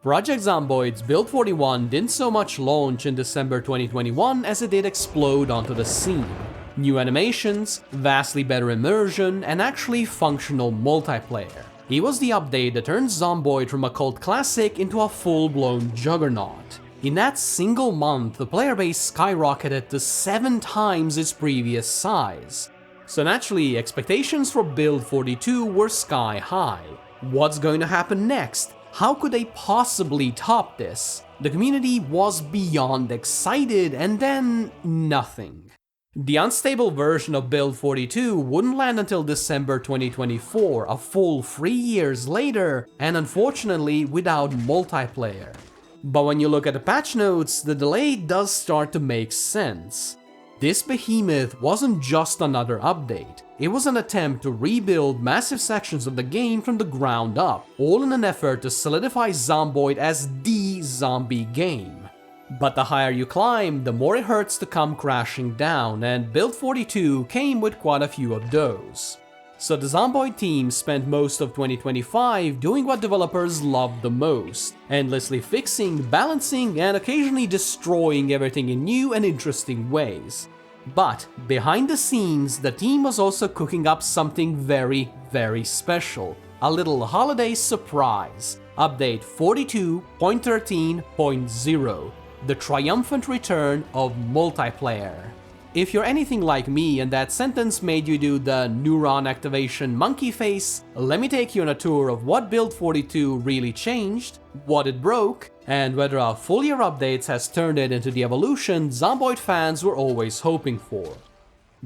Project Zomboid's Build 41 didn't so much launch in December 2021 as it did explode onto the scene. New animations, vastly better immersion, and actually functional multiplayer. It was the update that turned Zomboid from a cult classic into a full-blown juggernaut. In that single month, the player base skyrocketed to 7 times its previous size. So naturally, expectations for Build 42 were sky high. What's going to happen next? How could they possibly top this? The community was beyond excited, and then nothing. The unstable version of Build 42 wouldn't land until December 2024, a full 3 years later, and unfortunately without multiplayer. But when you look at the patch notes, the delay does start to make sense. This behemoth wasn't just another update. It was an attempt to rebuild massive sections of the game from the ground up, all in an effort to solidify Zomboid as the zombie game. But the higher you climb, the more it hurts to come crashing down, and Build 42 came with quite a few of those. So the Zomboid team spent most of 2025 doing what developers love the most, endlessly fixing, balancing, and occasionally destroying everything in new and interesting ways. But behind the scenes, the team was also cooking up something very, very special. A little holiday surprise. Update 42.13.0. The triumphant return of multiplayer. If you're anything like me and that sentence made you do the neuron activation monkey face, let me take you on a tour of what Build 42 really changed, what it broke, and whether a full year updates has turned it into the evolution Zomboid fans were always hoping for.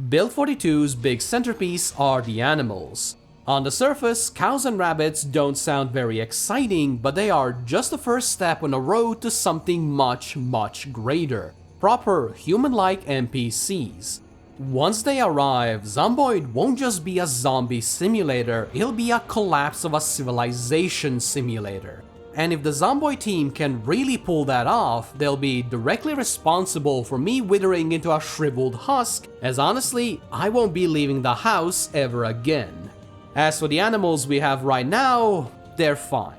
Build 42's big centerpiece are the animals. On the surface, cows and rabbits don't sound very exciting, but they are just the first step on a road to something much, much greater. Proper, human-like NPCs. Once they arrive, Zomboid won't just be a zombie simulator, it'll be a collapse of a civilization simulator. And if the Zomboid team can really pull that off, they'll be directly responsible for me withering into a shriveled husk, as honestly, I won't be leaving the house ever again. As for the animals we have right now, they're fine.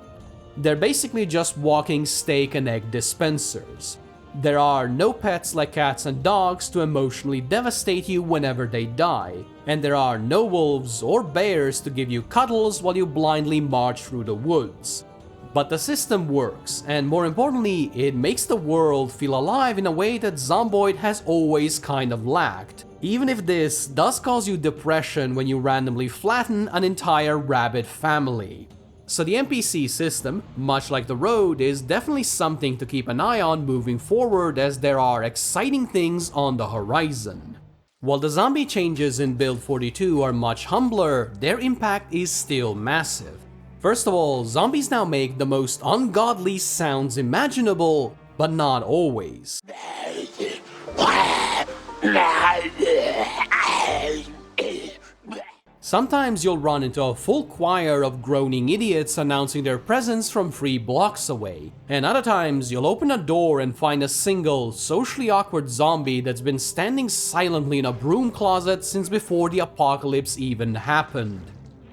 They're basically just walking steak and egg dispensers. There are no pets like cats and dogs to emotionally devastate you whenever they die, and there are no wolves or bears to give you cuddles while you blindly march through the woods. But the system works, and more importantly, it makes the world feel alive in a way that Zomboid has always kind of lacked, even if this does cause you depression when you randomly flatten an entire rabbit family. So the NPC system, much like the road, is definitely something to keep an eye on moving forward, as there are exciting things on the horizon. While the zombie changes in Build 42 are much humbler, their impact is still massive. First of all, zombies now make the most ungodly sounds imaginable, but not always. Sometimes you'll run into a full choir of groaning idiots announcing their presence from 3 blocks away, and other times you'll open a door and find a single, socially awkward zombie that's been standing silently in a broom closet since before the apocalypse even happened.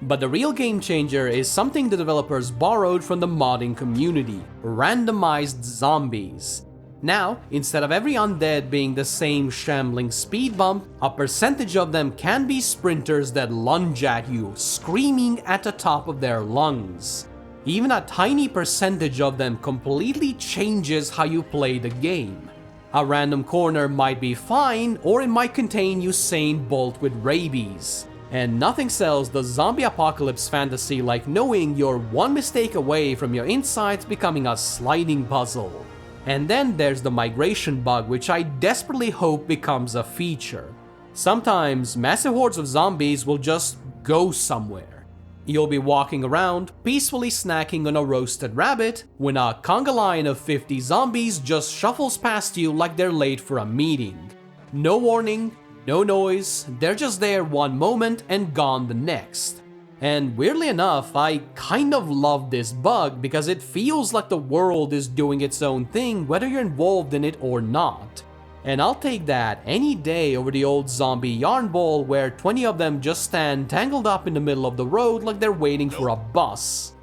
But the real game changer is something the developers borrowed from the modding community: randomized zombies. Now, instead of every undead being the same shambling speed bump, a percentage of them can be sprinters that lunge at you, screaming at the top of their lungs. Even a tiny percentage of them completely changes how you play the game. A random corner might be fine, or it might contain Usain Bolt with rabies. And nothing sells the zombie apocalypse fantasy like knowing you're one mistake away from your insides becoming a sliding puzzle. And then there's the migration bug, which I desperately hope becomes a feature. Sometimes massive hordes of zombies will just go somewhere. You'll be walking around, peacefully snacking on a roasted rabbit, when a conga line of 50 zombies just shuffles past you like they're late for a meeting. No warning, no noise, they're just there one moment and gone the next. And weirdly enough, I kind of love this bug because it feels like the world is doing its own thing whether you're involved in it or not. And I'll take that any day over the old zombie yarn ball where 20 of them just stand tangled up in the middle of the road like they're waiting for a bus.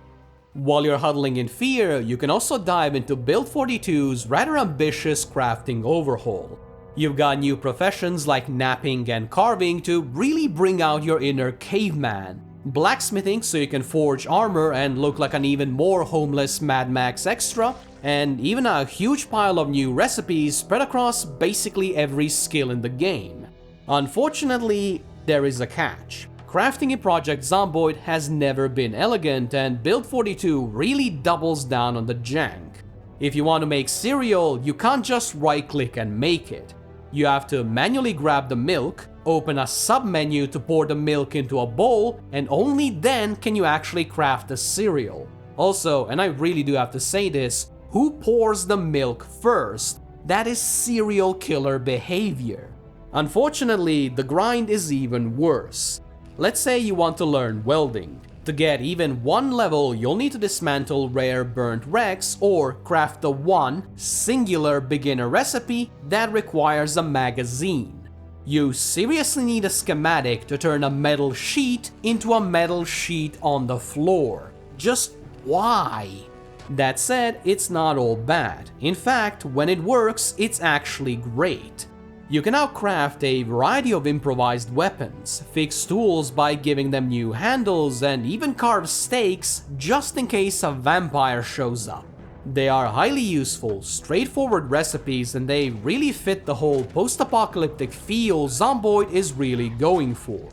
While you're huddling in fear, you can also dive into Build 42's rather ambitious crafting overhaul. You've got new professions like napping and carving to really bring out your inner caveman, blacksmithing so you can forge armor and look like an even more homeless Mad Max extra, and even a huge pile of new recipes spread across basically every skill in the game. Unfortunately, there is a catch. Crafting in Project Zomboid has never been elegant, and Build 42 really doubles down on the jank. If you want to make cereal, you can't just right-click and make it. You have to manually grab the milk, open a sub-menu to pour the milk into a bowl, and only then can you actually craft the cereal. Also, and I really do have to say this, who pours the milk first? That is serial killer behavior. Unfortunately, the grind is even worse. Let's say you want to learn welding. To get even one level, you'll need to dismantle rare burnt wrecks or craft the one singular beginner recipe that requires a magazine. You seriously need a schematic to turn a metal sheet into a metal sheet on the floor. Just why? That said, it's not all bad. In fact, when it works, it's actually great. You can now craft a variety of improvised weapons, fix tools by giving them new handles, and even carve steaks just in case a vampire shows up. They are highly useful, straightforward recipes, and they really fit the whole post-apocalyptic feel Zomboid is really going for.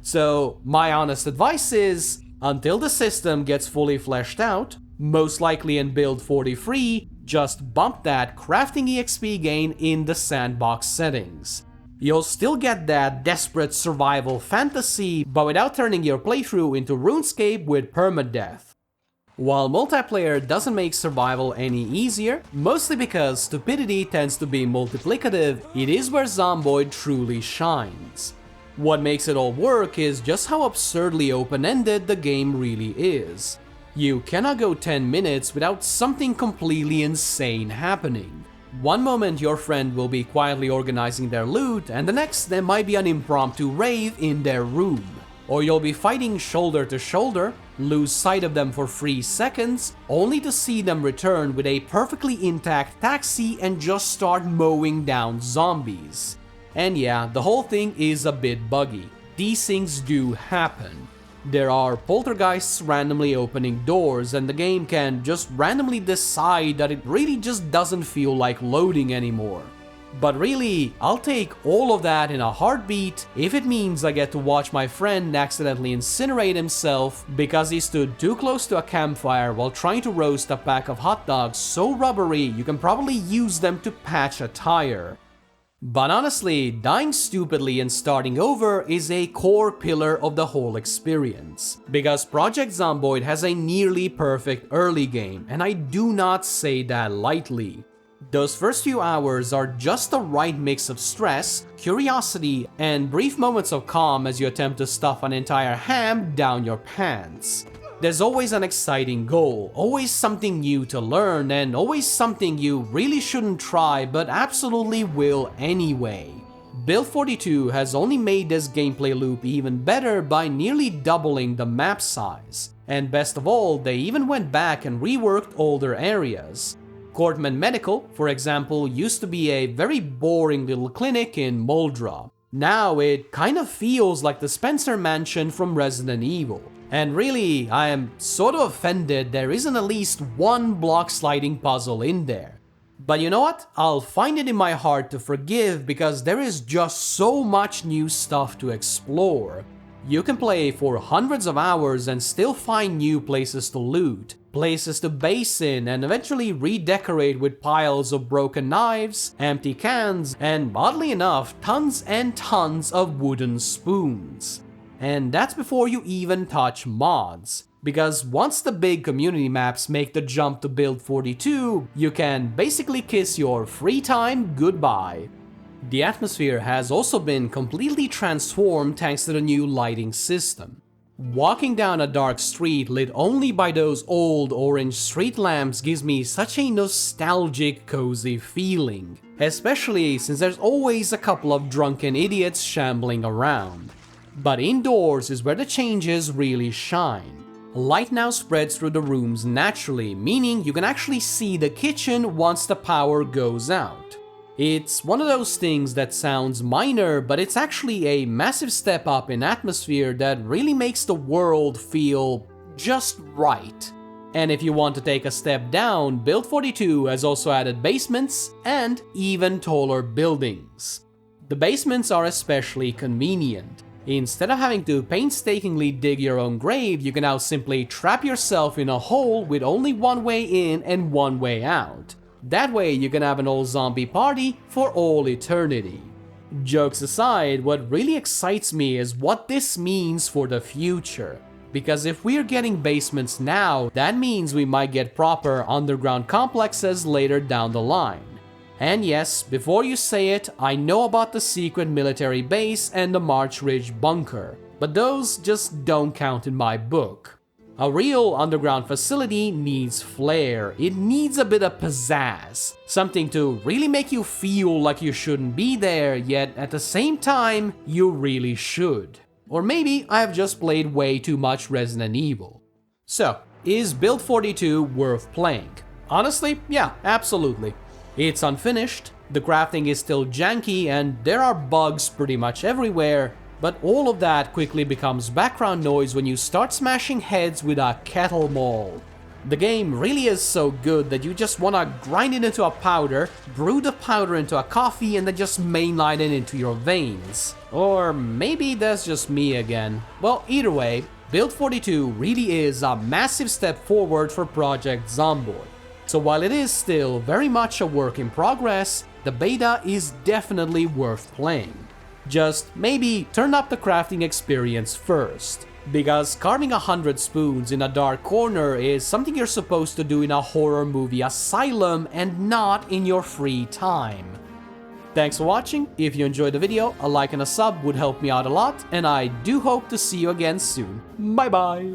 So, my honest advice is, until the system gets fully fleshed out, most likely in Build 43, just bump that crafting EXP gain in the sandbox settings. You'll still get that desperate survival fantasy, but without turning your playthrough into RuneScape with permadeath. While multiplayer doesn't make survival any easier, mostly because stupidity tends to be multiplicative, it is where Zomboid truly shines. What makes it all work is just how absurdly open-ended the game really is. You cannot go 10 minutes without something completely insane happening. One moment your friend will be quietly organizing their loot, and the next there might be an impromptu rave in their room. Or you'll be fighting shoulder to shoulder, lose sight of them for 3 seconds, only to see them return with a perfectly intact taxi and just start mowing down zombies. And yeah, the whole thing is a bit buggy. These things do happen. There are poltergeists randomly opening doors, and the game can just randomly decide that it really just doesn't feel like loading anymore. But really, I'll take all of that in a heartbeat if it means I get to watch my friend accidentally incinerate himself because he stood too close to a campfire while trying to roast a pack of hot dogs so rubbery you can probably use them to patch a tire. But honestly, dying stupidly and starting over is a core pillar of the whole experience. Because Project Zomboid has a nearly perfect early game, and I do not say that lightly. Those first few hours are just the right mix of stress, curiosity, and brief moments of calm as you attempt to stuff an entire ham down your pants. There's always an exciting goal, always something new to learn, and always something you really shouldn't try but absolutely will anyway. Build 42 has only made this gameplay loop even better by nearly doubling the map size. And best of all, they even went back and reworked older areas. Courtman Medical, for example, used to be a very boring little clinic in Moldra. Now it kind of feels like the Spencer Mansion from Resident Evil. And really, I am sort of offended there isn't at least one block sliding puzzle in there. But you know what? I'll find it in my heart to forgive because there is just so much new stuff to explore. You can play for hundreds of hours and still find new places to loot, places to base in, and eventually redecorate with piles of broken knives, empty cans, and oddly enough, tons and tons of wooden spoons. And that's before you even touch mods. Because once the big community maps make the jump to Build 42, you can basically kiss your free time goodbye. The atmosphere has also been completely transformed thanks to the new lighting system. Walking down a dark street lit only by those old orange street lamps gives me such a nostalgic, cozy feeling. Especially since there's always a couple of drunken idiots shambling around. But indoors is where the changes really shine. Light now spreads through the rooms naturally, meaning you can actually see the kitchen once the power goes out. It's one of those things that sounds minor, but it's actually a massive step up in atmosphere that really makes the world feel just right. And if you want to take a step down, Build 42 has also added basements and even taller buildings. The basements are especially convenient. Instead of having to painstakingly dig your own grave, you can now simply trap yourself in a hole with only one way in and one way out. That way you can have an old zombie party for all eternity. Jokes aside, what really excites me is what this means for the future. Because if we're getting basements now, that means we might get proper underground complexes later down the line. And yes, before you say it, I know about the secret military base and the March Ridge bunker, but those just don't count in my book. A real underground facility needs flair, it needs a bit of pizzazz, something to really make you feel like you shouldn't be there, yet at the same time, you really should. Or maybe I have just played way too much Resident Evil. So, is Build 42 worth playing? Honestly, yeah, absolutely. It's unfinished, the crafting is still janky, and there are bugs pretty much everywhere, but all of that quickly becomes background noise when you start smashing heads with a kettle maul. The game really is so good that you just wanna grind it into a powder, brew the powder into a coffee, and then just mainline it into your veins. Or maybe that's just me again. Well, either way, Build 42 really is a massive step forward for Project Zomboid. So while it is still very much a work in progress, the beta is definitely worth playing. Just maybe turn up the crafting experience first, because carving 100 spoons in a dark corner is something you're supposed to do in a horror movie asylum and not in your free time. Thanks for watching. If you enjoyed the video, a like and a sub would help me out a lot, and I do hope to see you again soon. Bye bye!